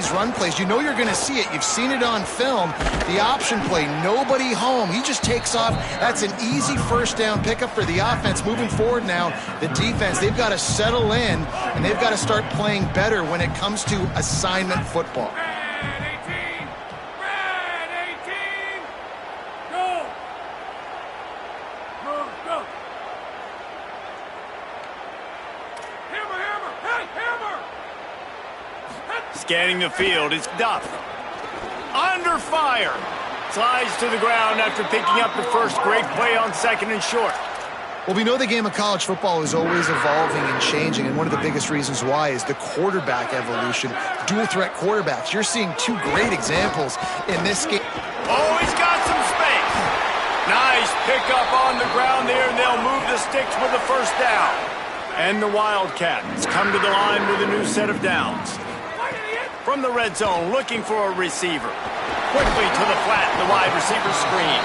these run plays. You know you're going to see it. You've seen it on film. The option play, nobody home. He just takes off. That's an easy first down pickup for the offense. Moving forward now, the defense, they've got to settle in, and they've got to start playing better when it comes to assignment football. Scanning the field, it's Duff. Under fire. Slides to the ground after picking up the first. Great play on second and short. Well, we know the game of college football is always evolving and changing, and one of the biggest reasons why is the quarterback evolution. Dual threat quarterbacks. You're seeing two great examples in this game. Oh, he's got some space. Nice pickup on the ground there, and they'll move the sticks with the first down. And the Wildcats come to the line with a new set of downs. From the red zone, looking for a receiver. Quickly to the flat, the wide receiver screen.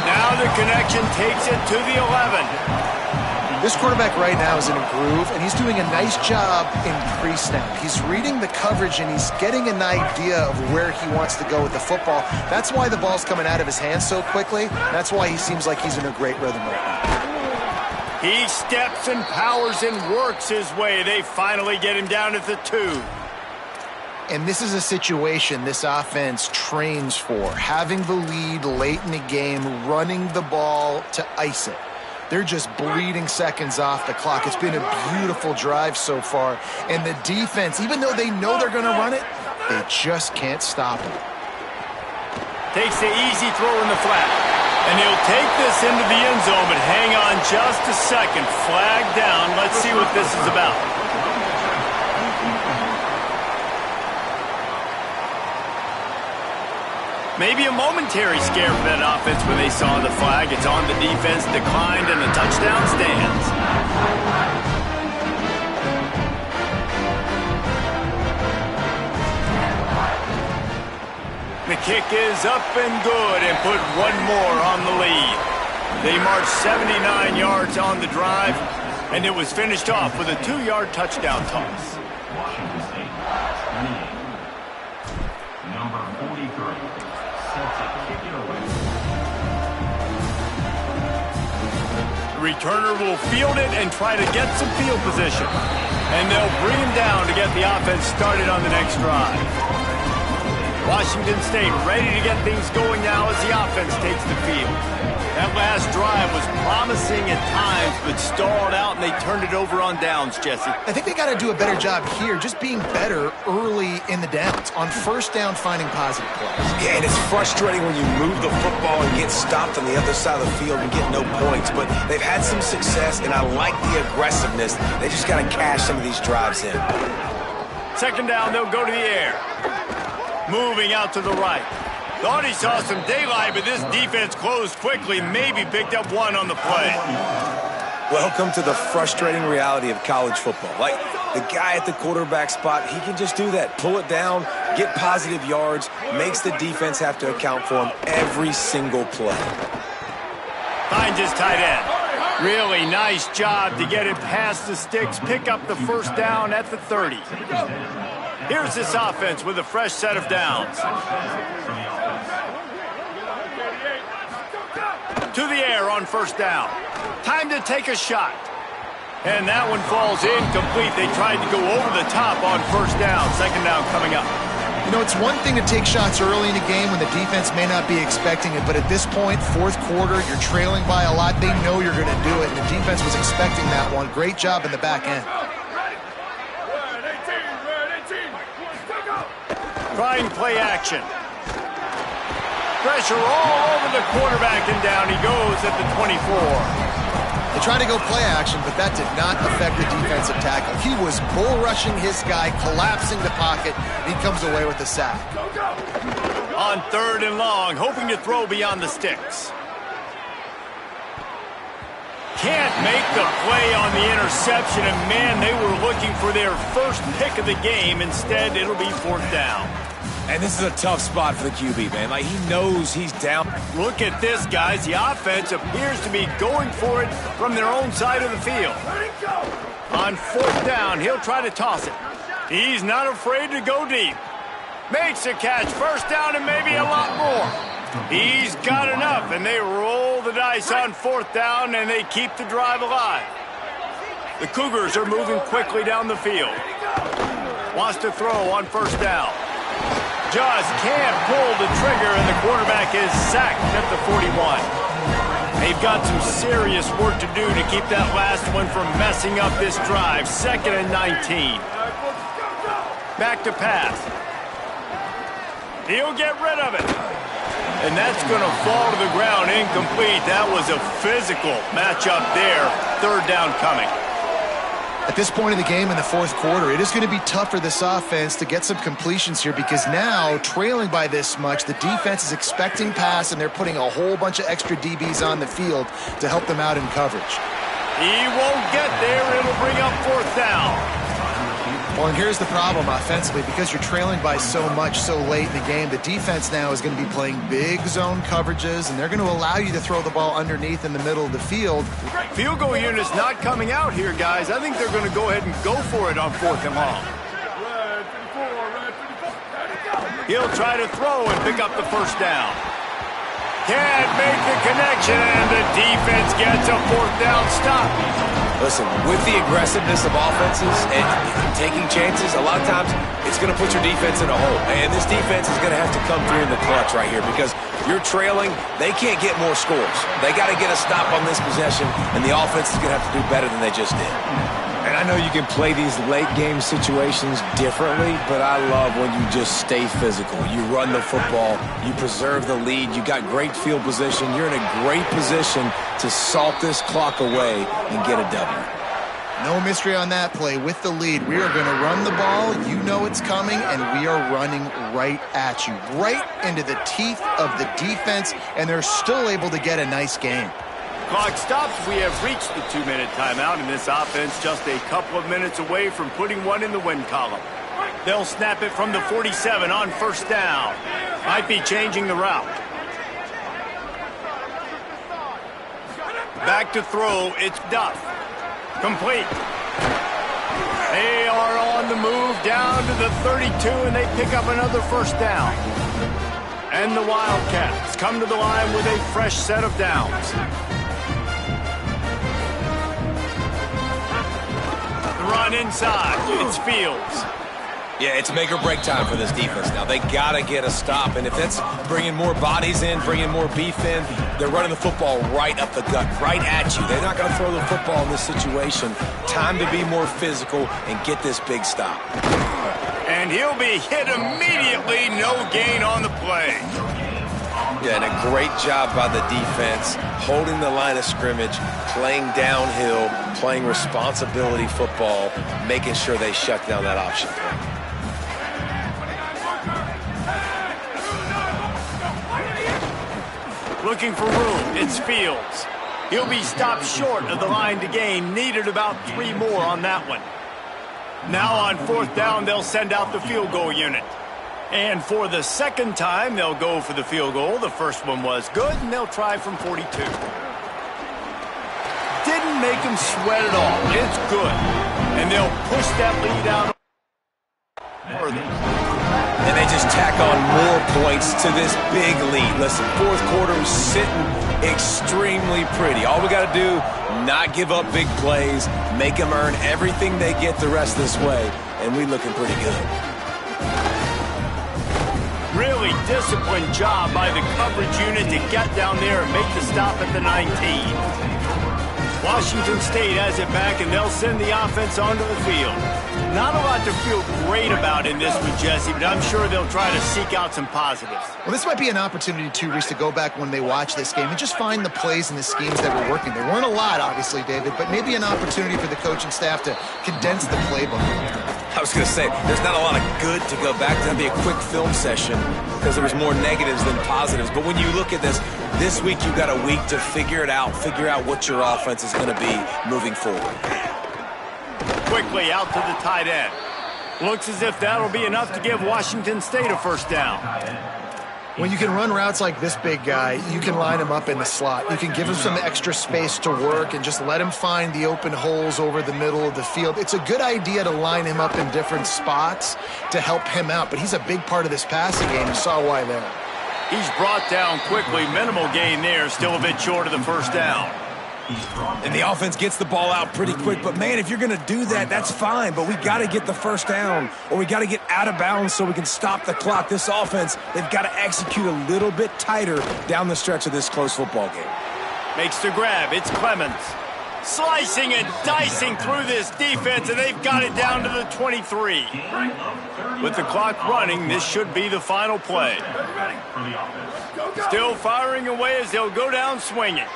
Now the connection takes it to the 11. This quarterback right now is in a groove, and he's doing a nice job in pre-snap. He's reading the coverage, and he's getting an idea of where he wants to go with the football. That's why the ball's coming out of his hands so quickly. That's why he seems like he's in a great rhythm right now. He steps and powers and works his way. They finally get him down at the 2. And this is a situation this offense trains for, having the lead late in the game, running the ball to ice it. They're just bleeding seconds off the clock. It's been a beautiful drive so far. And the defense, even though they know they're going to run it, they just can't stop it. Takes the easy throw in the flat. And he'll take this into the end zone, but hang on just a second. Flag down. Let's see what this is about. Maybe a momentary scare for that offense when they saw the flag. It's on the defense, declined, and the touchdown stands. The kick is up and good and put one more on the lead. They marched 79 yards on the drive, and it was finished off with a 2-yard touchdown toss. Returner will field it and try to get some field position. And they'll bring him down to get the offense started on the next drive. Washington State ready to get things going now as the offense takes the field. That last drive was promising at times, but stalled out, and they turned it over on downs, Jesse. I think they got to do a better job here, just being better early in the downs. On first down, finding positive plays. Yeah, and it's frustrating when you move the football and get stopped on the other side of the field and get no points. But they've had some success, and I like the aggressiveness. They just got to cash some of these drives in. Second down, they'll go to the air. Moving out to the right. Thought he saw some daylight, but this defense closed quickly, maybe picked up one on the play. Welcome to the frustrating reality of college football. Like, the guy at the quarterback spot, he can just do that. Pull it down, get positive yards, makes the defense have to account for him every single play. Finds his tight end. Really nice job to get it past the sticks, pick up the first down at the 30. Here's this offense with a fresh set of downs. To the air on first down. Time to take a shot. And that one falls incomplete. They tried to go over the top on first down. Second down coming up. You know, it's one thing to take shots early in the game when the defense may not be expecting it, but at this point, fourth quarter, you're trailing by a lot. They know you're going to do it, and the defense was expecting that one. Great job in the back end. Trying play action. Pressure all over the quarterback, and down he goes at the 24. They tried to go play action, but that did not affect the defensive tackle. He was bull rushing his guy, collapsing the pocket, and he comes away with a sack. On third and long, hoping to throw beyond the sticks. Can't make the play on the interception, and man, they were looking for their first pick of the game. Instead, it'll be fourth down. And this is a tough spot for the QB, man. Like, he knows he's down. Look at this, guys. The offense appears to be going for it from their own side of the field. On fourth down, he'll try to toss it. He's not afraid to go deep. Makes a catch, first down and maybe a lot more. He's got enough, and they roll the dice on fourth down, and they keep the drive alive. The Cougars are moving quickly down the field. Wants to throw on first down. Just can't pull the trigger, and the quarterback is sacked at the 41. They've got some serious work to do to keep that last one from messing up this drive. 2nd and 19. Back to pass. He'll get rid of it. And that's going to fall to the ground incomplete. That was a physical matchup there. 3rd down coming. At this point in the game in the 4th quarter, it is going to be tough for this offense to get some completions here because now, trailing by this much, the defense is expecting pass, and they're putting a whole bunch of extra DBs on the field to help them out in coverage. He won't get there. It'll bring up 4th down. Well, and here's the problem offensively. Because you're trailing by so much so late in the game, the defense now is going to be playing big zone coverages, and they're going to allow you to throw the ball underneath in the middle of the field. Field goal unit's not coming out here, guys. I think they're going to go ahead and go for it on 4th and long. He'll try to throw and pick up the first down. Can't make the connection, and the defense gets a 4th down stop. Listen, with the aggressiveness of offenses and taking chances, a lot of times it's going to put your defense in a hole. And this defense is going to have to come through in the clutch right here because you're trailing. They can't get more scores. They got to get a stop on this possession, and the offense is going to have to do better than they just did. And I know you can play these late-game situations differently, but I love when you just stay physical. You run the football, you preserve the lead, you got great field position, you're in a great position to salt this clock away and get a W. No mystery on that play. With the lead, we are going to run the ball. You know it's coming, and we are running right at you, right into the teeth of the defense, and they're still able to get a nice game. Clock stops. We have reached the 2-minute timeout, and this offense just a couple of minutes away from putting one in the win column. They'll snap it from the 47 on first down. Might be changing the route. Back to throw. It's Duff. Complete. They are on the move down to the 32, and they pick up another first down. And the Wildcats come to the line with a fresh set of downs. Run inside. It's Fields. Yeah, it's make or break time for this defense now. They got to get a stop, and if that's bringing more bodies in, bringing more beef in, they're running the football right up the gut, right at you. They're not going to throw the football in this situation. Time to be more physical and get this big stop. And he'll be hit immediately. No gain on the play. Yeah, and a great job by the defense, holding the line of scrimmage, playing downhill, playing responsibility football, making sure they shut down that option play. Looking for room. It's Fields. He'll be stopped short of the line to gain. Needed about 3 more on that one. Now on 4th down, they'll send out the field goal unit. And for the 2nd time, they'll go for the field goal. The first one was good, and they'll try from 42. Didn't make him sweat at all. It's good. And they'll push that lead out further. And they just tack on more points to this big lead. Listen, 4th quarter is sitting extremely pretty. All we got to do, not give up big plays, make them earn everything they get the rest of this way, and we looking pretty good. Really disciplined job by the coverage unit to get down there and make the stop at the 19. Washington State has it back, and they'll send the offense onto the field. Not a lot to feel great about in this one, Jesse, but I'm sure they'll try to seek out some positives. Well, this might be an opportunity, too, Reese, to go back when they watch this game and just find the plays and the schemes that were working. There weren't a lot, obviously, David, but maybe an opportunity for the coaching staff to condense the playbook. I was going to say, there's not a lot of good to go back to. That'd be a quick film session because there was more negatives than positives. But when you look at this week you've got a week to figure out what your offense is going to be moving forward. Quickly out to the tight end. Looks as if that'll be enough to give Washington State a first down. When you can run routes like this big guy, you can line him up in the slot. You can give him some extra space to work and just let him find the open holes over the middle of the field. It's a good idea to line him up in different spots to help him out, but he's a big part of this passing game. You saw why there. He's brought down quickly. Minimal gain there, still a bit short of the first down. And the offense gets the ball out pretty quick. But, man, if you're going to do that, that's fine. But we got to get the first down, or we got to get out of bounds so we can stop the clock. This offense, they've got to execute a little bit tighter down the stretch of this close football game. Makes the grab. It's Clemens. Slicing and dicing through this defense, and they've got it down to the 23. With the clock running, this should be the final play. Still firing away as they'll go down swinging.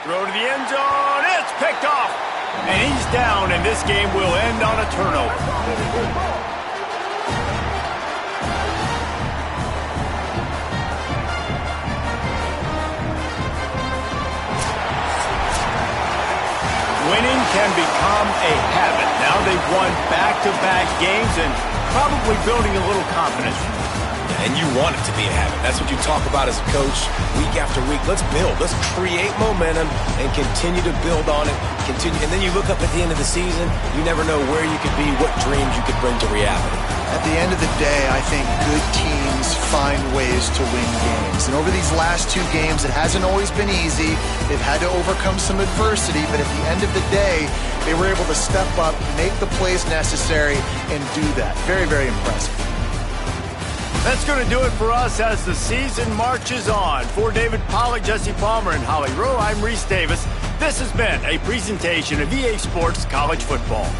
Throw to the end zone. It's picked off. And he's down, and this game will end on a turnover. Winning can become a habit. Now they've won back-to-back games and probably building a little confidence. And you want it to be a habit. That's what you talk about as a coach week after week. Let's build. Let's create momentum and continue to build on it. And then you look up at the end of the season, you never know where you could be, what dreams you could bring to reality. At the end of the day, I think good teams find ways to win games. And over these last two games, it hasn't always been easy. They've had to overcome some adversity, but at the end of the day, they were able to step up, make the plays necessary, and do that. Very, very impressive. That's going to do it for us as the season marches on. For David Pollack, Jesse Palmer, and Holly Rowe, I'm Reese Davis. This has been a presentation of EA Sports College Football.